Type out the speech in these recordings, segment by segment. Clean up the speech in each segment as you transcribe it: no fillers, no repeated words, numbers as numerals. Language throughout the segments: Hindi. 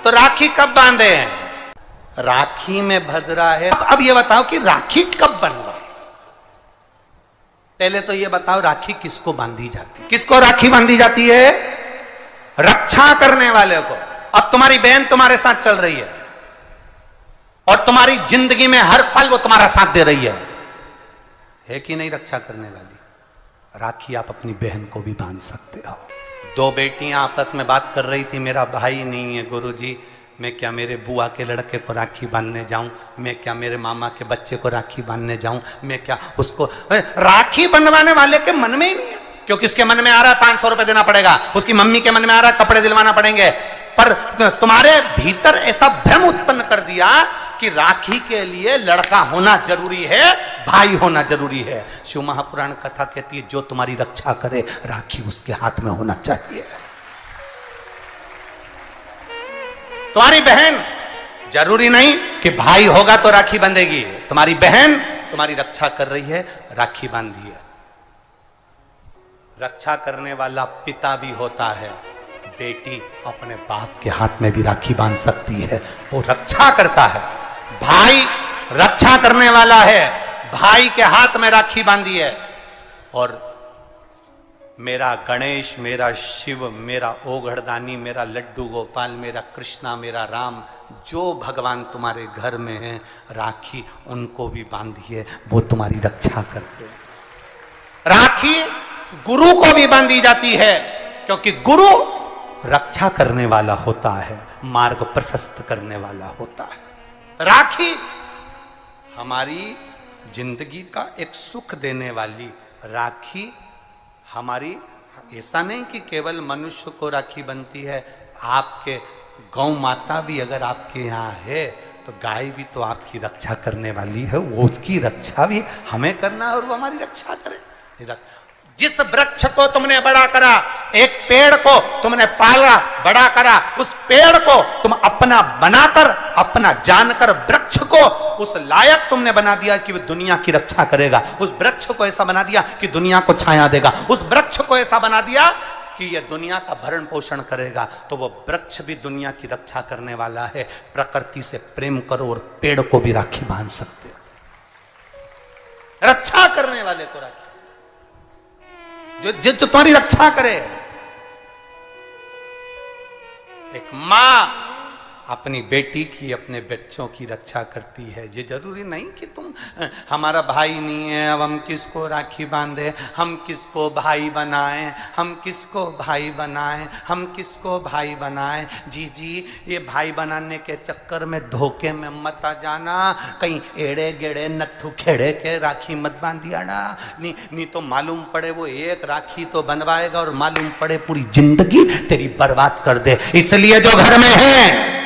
तो राखी कब बांधे हैं? राखी में भद्रा है। अब ये बताओ कि राखी कब बनवा? पहले तो ये बताओ राखी किसको बांधी जाती है? किसको राखी बांधी जाती है? रक्षा करने वाले को। अब तुम्हारी बहन तुम्हारे साथ चल रही है और तुम्हारी जिंदगी में हर पल वो तुम्हारा साथ दे रही है कि नहीं? रक्षा करने वाली राखी आप अपनी बहन को भी बांध सकते हो। दो बेटियां आपस में बात कर रही थी, मेरा भाई नहीं है गुरुजी, मैं क्या मेरे बुआ के लड़के को राखी बांधने जाऊं? मैं क्या मेरे मामा के बच्चे को राखी बांधने जाऊं? मैं क्या उसको? राखी बंधवाने वाले के मन में ही नहीं है, क्योंकि उसके मन में आ रहा है 500 रुपए देना पड़ेगा, उसकी मम्मी के मन में आ रहा है कपड़े दिलवाना पड़ेंगे। पर तुम्हारे भीतर ऐसा भ्रम उत्पन्न कर दिया कि राखी के लिए लड़का होना जरूरी है, भाई होना जरूरी है। शिव महापुराण कथा कहती है जो तुम्हारी रक्षा करे राखी उसके हाथ में होना चाहिए। तुम्हारी बहन जरूरी नहीं कि भाई होगा तो राखी बंधेगी। तुम्हारी बहन तुम्हारी रक्षा कर रही है, राखी बांधिए। रक्षा करने वाला पिता भी होता है, बेटी अपने बाप के हाथ में भी राखी बांध सकती है, वो रक्षा करता है। भाई रक्षा करने वाला है, भाई के हाथ में राखी बांधी है। और मेरा गणेश, मेरा शिव, मेरा ओघड़दानी, मेरा लड्डू गोपाल, मेरा कृष्णा, मेरा राम, जो भगवान तुम्हारे घर में है, राखी उनको भी बांधिए, वो तुम्हारी रक्षा करते हैं। राखी गुरु को भी बांधी जाती है, क्योंकि गुरु रक्षा करने वाला होता है, मार्ग प्रशस्त करने वाला होता है। राखी हमारी जिंदगी का एक सुख देने वाली, राखी हमारी, ऐसा नहीं कि केवल मनुष्य को राखी बनती है, आपके गौ माता भी अगर आपके यहाँ है तो गाय भी तो आपकी रक्षा करने वाली है, वो उसकी रक्षा भी हमें करना है और वो हमारी रक्षा करे। जिस वृक्ष को तुमने बड़ा करा, एक पेड़ को तुमने पाला बड़ा करा, उस पेड़ को तुम अपना बनाकर, अपना जानकर वृक्ष को उस लायक तुमने बना दिया कि वो दुनिया की रक्षा करेगा। उस वृक्ष को ऐसा बना दिया कि दुनिया को छाया देगा। उस वृक्ष को ऐसा बना दिया कि यह दुनिया का भरण पोषण करेगा। तो वो वृक्ष भी दुनिया की रक्षा करने वाला है। प्रकृति से प्रेम करो और पेड़ को भी राखी बांध सकते हो, रक्षा करने वाले को राखी, जो तुम्हारी रक्षा करे। एक मां अपनी बेटी की, अपने बच्चों की रक्षा करती है। ये जरूरी नहीं कि तुम, हमारा भाई नहीं है अब हम किसको राखी बांधे, हम किसको भाई बनाएं, हम किसको भाई बनाएं, हम किसको भाई बनाएं। जी ये भाई बनाने के चक्कर में धोखे में मत आ जाना, कहीं एड़े गेड़े नट्ठू खेड़े के राखी मत बांधिया ना। नहीं तो मालूम पड़े वो एक राखी तो बनवाएगा और मालूम पड़े पूरी जिंदगी तेरी बर्बाद कर दे। इसलिए जो घर में है,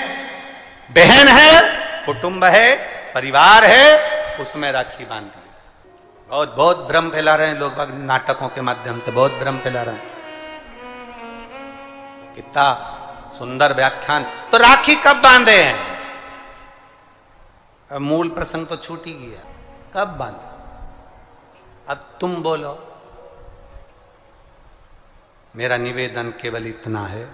बहन है, कुटुंब है, परिवार है, उसमें राखी बांधी। बहुत भ्रम फैला रहे हैं लोग, नाटकों के माध्यम से बहुत भ्रम फैला रहे हैं। कितना सुंदर व्याख्यान। तो राखी कब बांधे हैं? अब मूल प्रसंग तो छूट ही गया, कब बांधे? अब तुम बोलो। मेरा निवेदन केवल इतना है,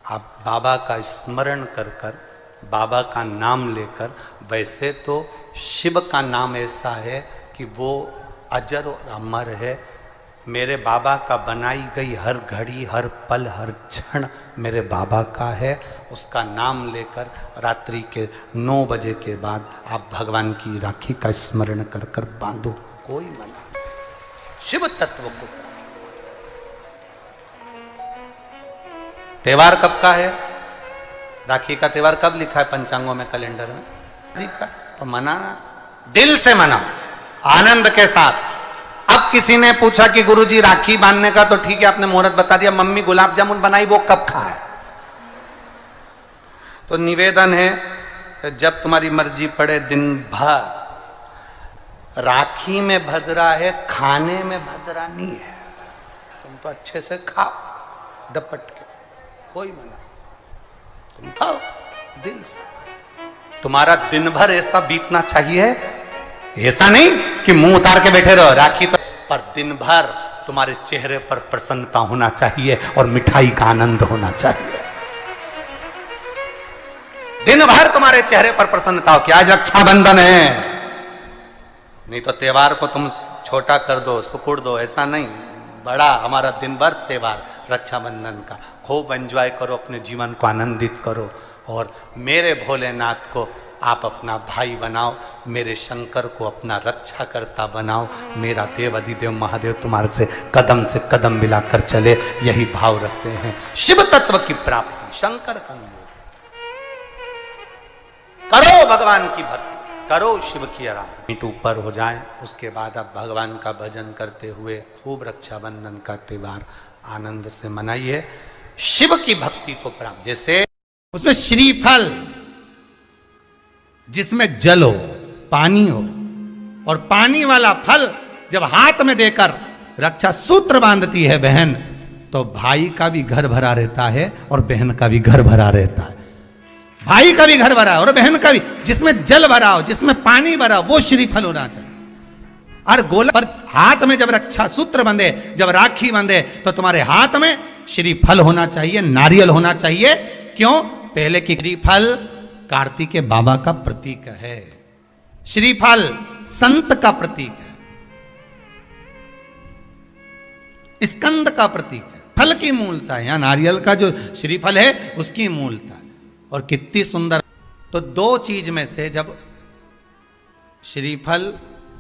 आप बाबा का स्मरण कर कर, बाबा का नाम लेकर, वैसे तो शिव का नाम ऐसा है कि वो अजर और अमर है। मेरे बाबा का बनाई गई हर घड़ी, हर पल, हर क्षण मेरे बाबा का है। उसका नाम लेकर रात्रि के 9 बजे के बाद आप भगवान की राखी का स्मरण कर कर बांधो, कोई मना नहीं। शिव तत्व को। त्योहार कब का है? राखी का त्योहार कब लिखा है पंचांगों में, कैलेंडर में लिखा? तो मनाना, दिल से मनाओ, आनंद के साथ। अब किसी ने पूछा कि गुरुजी राखी बांधने का तो ठीक है, आपने मुहूर्त बता दिया, मम्मी गुलाब जामुन बनाई, वो कब खाए? तो निवेदन है, जब तुम्हारी मर्जी पड़े दिन भर। राखी में भद्रा है, खाने में भद्रा नहीं है। तुम तो अच्छे से खाओ डपट के, कोई मना, तुम खाओ दिल से। तुम्हारा दिन भर ऐसा बीतना चाहिए, ऐसा नहीं कि मुंह उतार के बैठे रहो राखी तो, पर दिन भर तुम्हारे चेहरे पर प्रसन्नता होना चाहिए और मिठाई का आनंद होना चाहिए। दिन भर तुम्हारे चेहरे पर प्रसन्नता हो कि आज रक्षाबंधन है, नहीं तो त्योहार को तुम छोटा कर दो, सुकुड़ दो, ऐसा नहीं। बड़ा हमारा दिन भर त्योहार रक्षाबंधन का, खूब एंजॉय करो, अपने जीवन को आनंदित करो। और मेरे भोलेनाथ को आप अपना भाई बनाओ, मेरे शंकर को अपना रक्षाकर्ता बनाओ, मेरा देव अधिदेव महादेव तुम्हारे से कदम मिलाकर चले, यही भाव रखते हैं। शिव तत्व की प्राप्ति, शंकर का अनुभव करो, भगवान की भक्ति करो, शिव की आराधना। मीट ऊपर हो जाए, उसके बाद आप भगवान का भजन करते हुए खूब रक्षाबंधन का त्योहार आनंद से मनाइए, शिव की भक्ति को प्राप्त। जैसे उसमें श्रीफल, जिसमें जल हो, पानी हो, और पानी वाला फल जब हाथ में देकर रक्षा सूत्र बांधती है बहन, तो भाई का भी घर भरा रहता है और बहन का भी घर भरा रहता है। भाई का भी घर भरा है और बहन का भी। जिसमें जल भरा हो, जिसमें पानी भरा हो, वो श्रीफल होना चाहिए। और गोला पर हाथ में जब रक्षा सूत्र बंधे, जब राखी बंधे, तो तुम्हारे हाथ में श्रीफल होना चाहिए, नारियल होना चाहिए। क्यों? पहले की श्रीफल कार्तिकेय बाबा का प्रतीक है, श्रीफल संत का प्रतीक है, स्कंद का प्रतीक है, फल की मूलता है। यहां नारियल का जो श्रीफल है उसकी मूलता है। और कितनी सुंदर। तो दो चीज में से जब श्रीफल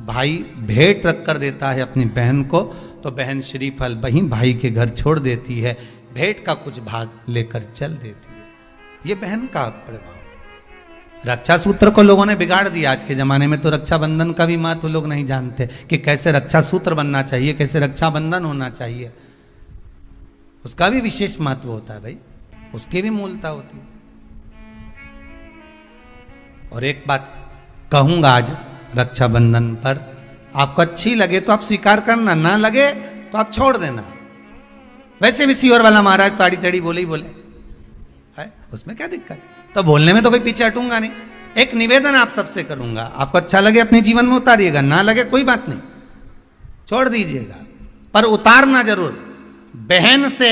भाई भेंट रख कर देता है अपनी बहन को, तो बहन श्रीफल वहीं भाई के घर छोड़ देती है, भेंट का कुछ भाग लेकर चल देती है। ये बहन का प्रभाव। रक्षा सूत्र को लोगों ने बिगाड़ दिया आज के जमाने में। तो रक्षाबंधन का भी महत्व लोग नहीं जानते कि कैसे रक्षा सूत्र बनना चाहिए, कैसे रक्षाबंधन होना चाहिए। उसका भी विशेष महत्व होता है भाई, उसकी भी मूलता होती है। और एक बात कहूंगा आज रक्षाबंधन पर, आपको अच्छी लगे तो आप स्वीकार करना, ना लगे तो आप छोड़ देना। वैसे भी सीहोर वाला महाराज ताड़ी तड़ी बोले ही बोले है, उसमें क्या दिक्कत? तो बोलने में तो कोई पीछे हटूंगा नहीं। एक निवेदन आप सबसे करूंगा, आपको अच्छा लगे अपने जीवन में उतारिएगा, ना लगे कोई बात नहीं, छोड़ दीजिएगा, पर उतारना जरूर। बहन से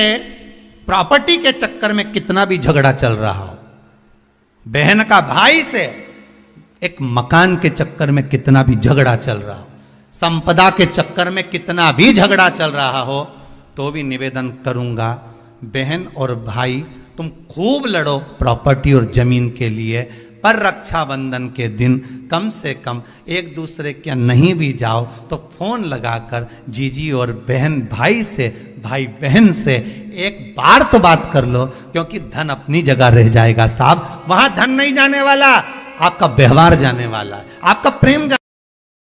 प्रॉपर्टी के चक्कर में कितना भी झगड़ा चल रहा हो, बहन का भाई से एक मकान के चक्कर में कितना भी झगड़ा चल रहा हो, संपदा के चक्कर में कितना भी झगड़ा चल रहा हो, तो भी निवेदन करूंगा, बहन और भाई तुम खूब लड़ो प्रॉपर्टी और जमीन के लिए, पर रक्षाबंधन के दिन कम से कम एक दूसरे के नहीं भी जाओ तो फोन लगाकर जीजी और बहन भाई से, भाई बहन से एक बार तो बात कर लो। क्योंकि धन अपनी जगह रह जाएगा साहब, वहां धन नहीं जाने वाला, आपका व्यवहार जाने वाला है, आपका प्रेम